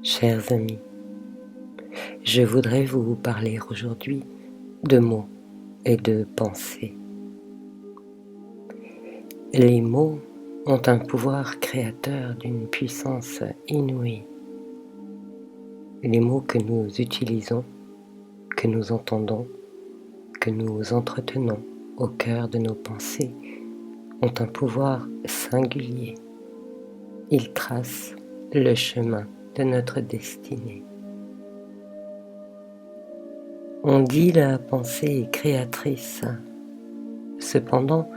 Chers amis, je voudrais vous parler aujourd'hui de mots et de pensées. Les mots ont un pouvoir créateur d'une puissance inouïe. Les mots que nous utilisons, que nous entendons, que nous entretenons au cœur de nos pensées ont un pouvoir singulier. Ils tracent le chemin de notre destinée. On dit la pensée est créatrice. Cependant,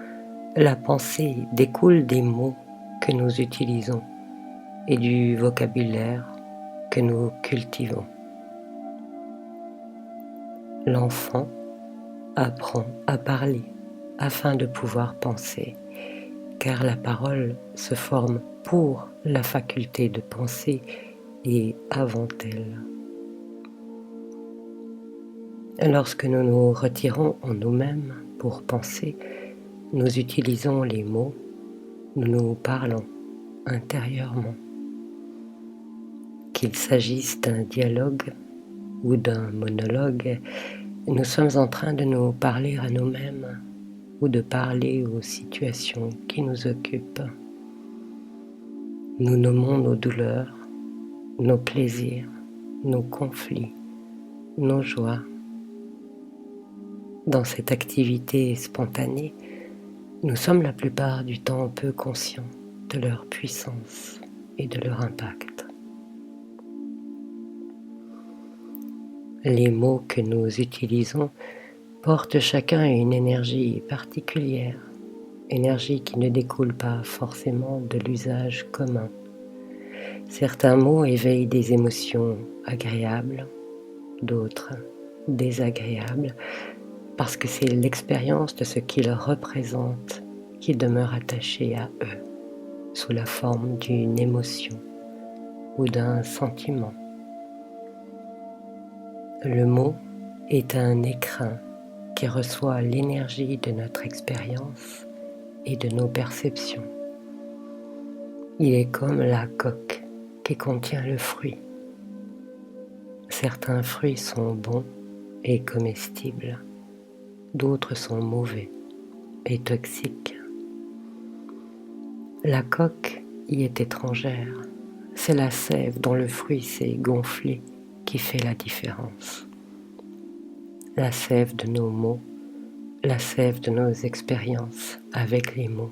la pensée découle des mots que nous utilisons et du vocabulaire que nous cultivons. L'enfant apprend à parler afin de pouvoir penser, car la parole se forme pour la faculté de penser et avant elle. Lorsque nous nous retirons en nous-mêmes pour penser, nous utilisons les mots, nous nous parlons intérieurement. Qu'il s'agisse d'un dialogue ou d'un monologue, nous sommes en train de nous parler à nous-mêmes ou de parler aux situations qui nous occupent. Nous nommons nos douleurs, nos plaisirs, nos conflits, nos joies. Dans cette activité spontanée, nous sommes la plupart du temps peu conscients de leur puissance et de leur impact. Les mots que nous utilisons portent chacun une énergie particulière, énergie qui ne découle pas forcément de l'usage commun. Certains mots éveillent des émotions agréables, d'autres désagréables, parce que c'est l'expérience de ce qu'ils représentent qui demeure attachée à eux, sous la forme d'une émotion ou d'un sentiment. Le mot est un écrin qui reçoit l'énergie de notre expérience et de nos perceptions. Il est comme la coque qui contient le fruit. Certains fruits sont bons et comestibles, d'autres sont mauvais et toxiques. La coque y est étrangère, c'est la sève dont le fruit s'est gonflé qui fait la différence. La sève de nos mots, la sève de nos expériences avec les mots.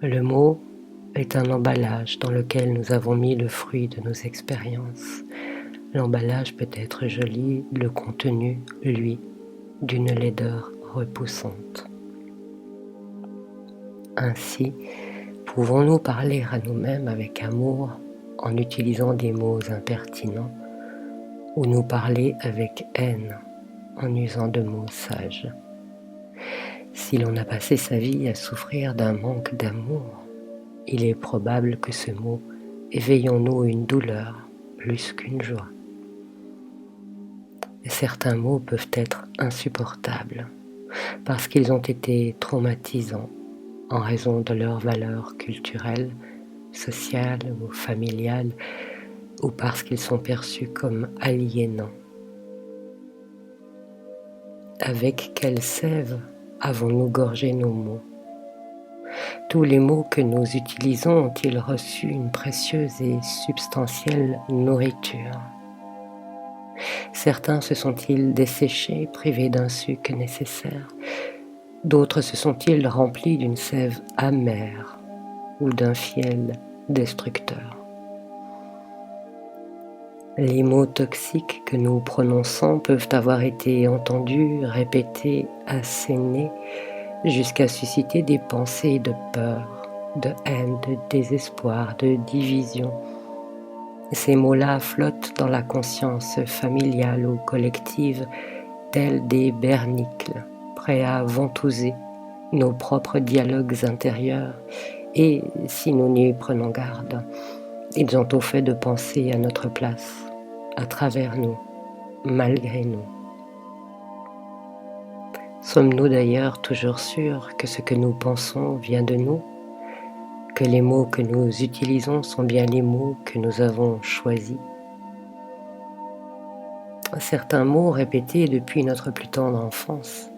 Le mot est un emballage dans lequel nous avons mis le fruit de nos expériences. L'emballage peut être joli, le contenu, lui, d'une laideur repoussante. Ainsi, pouvons-nous parler à nous-mêmes avec amour en utilisant des mots impertinents ou nous parler avec haine en usant de mots sages. Si l'on a passé sa vie à souffrir d'un manque d'amour, il est probable que ce mot éveille en nous une douleur plus qu'une joie. Certains mots peuvent être insupportables parce qu'ils ont été traumatisants en raison de leur valeur culturelle, sociale ou familiale, ou parce qu'ils sont perçus comme aliénants. Avec quelle sève avons-nous gorgé nos mots? Tous les mots que nous utilisons ont-ils reçu une précieuse et substantielle nourriture? Certains se sont-ils desséchés, privés d'un suc nécessaire? D'autres se sont-ils remplis d'une sève amère ou d'un fiel destructeur? Les mots toxiques que nous prononçons peuvent avoir été entendus, répétés, assénés, jusqu'à susciter des pensées de peur, de haine, de désespoir, de division. Ces mots-là flottent dans la conscience familiale ou collective, tels des bernicles, prêts à ventouser nos propres dialogues intérieurs, et, si nous n'y prenons garde, ils ont au fait de penser à notre place, à travers nous, malgré nous. Sommes-nous d'ailleurs toujours sûrs que ce que nous pensons vient de nous? que les mots que nous utilisons sont bien les mots que nous avons choisis. Certains mots répétés depuis notre plus tendre enfance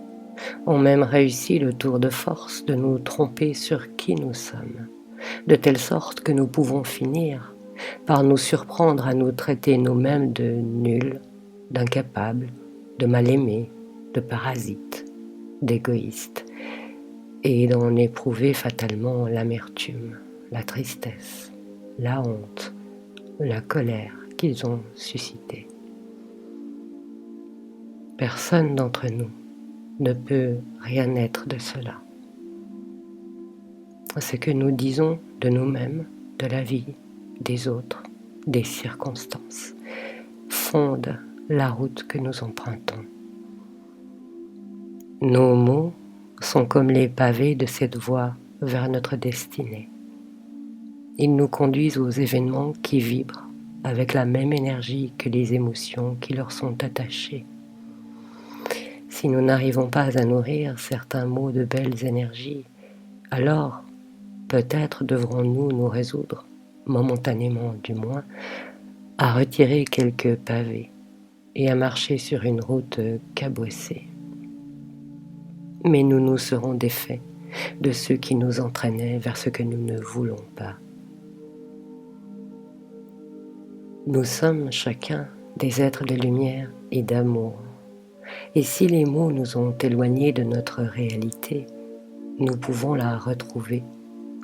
ont même réussi le tour de force de nous tromper sur qui nous sommes, de telle sorte que nous pouvons finir par nous surprendre à nous traiter nous-mêmes de nuls, d'incapables, de mal-aimés, de parasites, d'égoïstes, et d'en éprouver fatalement l'amertume, la tristesse, la honte, la colère qu'ils ont suscité. Personne d'entre nous ne peut rien être de cela. Ce que nous disons de nous-mêmes, de la vie, des autres, des circonstances, fonde la route que nous empruntons. Nos mots sont comme les pavés de cette voie vers notre destinée. Ils nous conduisent aux événements qui vibrent avec la même énergie que les émotions qui leur sont attachées. Si nous n'arrivons pas à nourrir certains mots de belles énergies, alors peut-être devrons-nous nous résoudre, momentanément du moins, à retirer quelques pavés et à marcher sur une route cabossée. Mais nous nous serons défaits de ceux qui nous entraînaient vers ce que nous ne voulons pas. Nous sommes chacun des êtres de lumière et d'amour. Et si les mots nous ont éloignés de notre réalité, nous pouvons la retrouver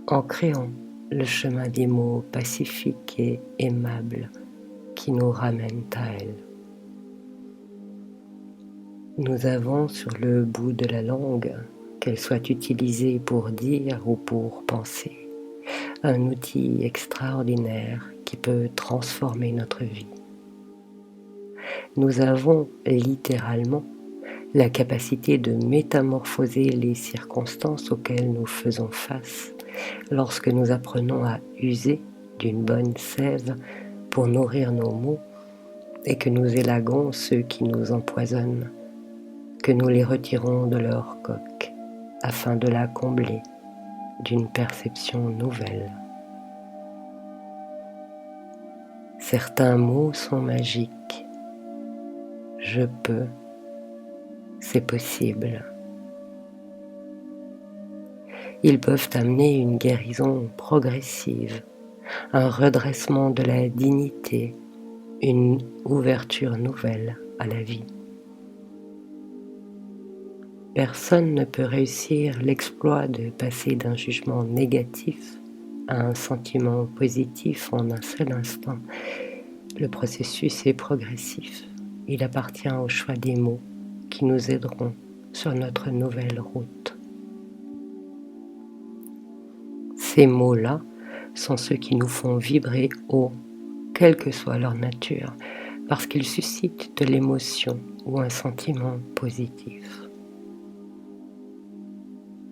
en créant le chemin des mots pacifiques et aimables qui nous ramènent à elle. Nous avons sur le bout de la langue, qu'elle soit utilisée pour dire ou pour penser, un outil extraordinaire qui peut transformer notre vie. Nous avons littéralement la capacité de métamorphoser les circonstances auxquelles nous faisons face lorsque nous apprenons à user d'une bonne sève pour nourrir nos mots et que nous élaguons ceux qui nous empoisonnent, que nous les retirons de leur coque afin de la combler d'une perception nouvelle. Certains mots sont magiques. Je peux, c'est possible. Ils peuvent amener une guérison progressive, un redressement de la dignité, une ouverture nouvelle à la vie. Personne ne peut réussir l'exploit de passer d'un jugement négatif à un sentiment positif en un seul instant. Le processus est progressif. Il appartient au choix des mots qui nous aideront sur notre nouvelle route. Ces mots-là sont ceux qui nous font vibrer haut, quelle que soit leur nature, parce qu'ils suscitent de l'émotion ou un sentiment positif.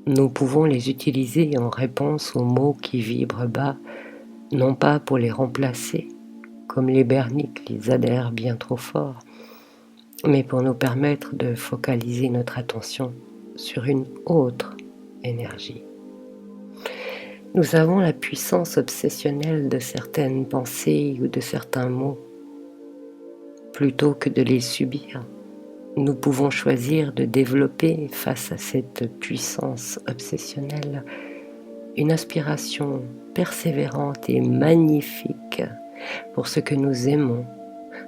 Nous pouvons les utiliser en réponse aux mots qui vibrent bas, non pas pour les remplacer, comme les berniques les adhèrent bien trop fort, mais pour nous permettre de focaliser notre attention sur une autre énergie. Nous avons la puissance obsessionnelle de certaines pensées ou de certains mots. Plutôt que de les subir, nous pouvons choisir de développer face à cette puissance obsessionnelle une aspiration persévérante et magnifique pour ce que nous aimons,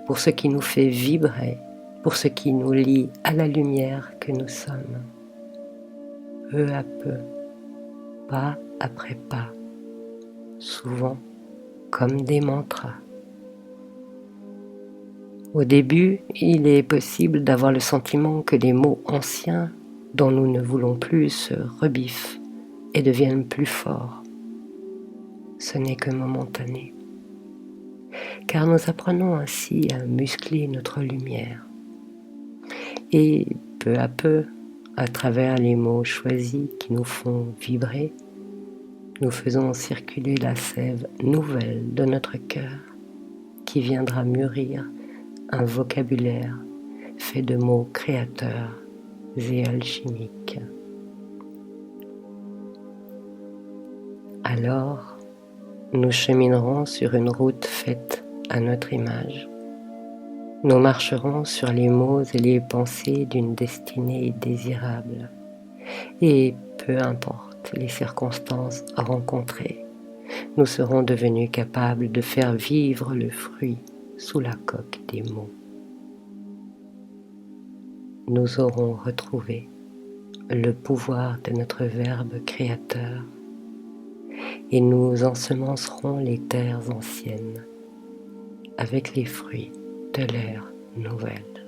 pour ce qui nous fait vibrer, pour ce qui nous lie à la lumière que nous sommes. Peu à peu, pas après pas, souvent comme des mantras. Au début, il est possible d'avoir le sentiment que les mots anciens dont nous ne voulons plus se rebiffent et deviennent plus forts. Ce n'est que momentané, car nous apprenons ainsi à muscler notre lumière. Et peu à peu, à travers les mots choisis qui nous font vibrer, nous faisons circuler la sève nouvelle de notre cœur qui viendra mûrir un vocabulaire fait de mots créateurs et alchimiques. Alors, nous cheminerons sur une route faite à notre image. Nous marcherons sur les mots et les pensées d'une destinée désirable. Et peu importe les circonstances rencontrées, nous serons devenus capables de faire vivre le fruit sous la coque des mots. Nous aurons retrouvé le pouvoir de notre Verbe créateur et nous ensemencerons les terres anciennes avec les fruits de l'ère nouvelle.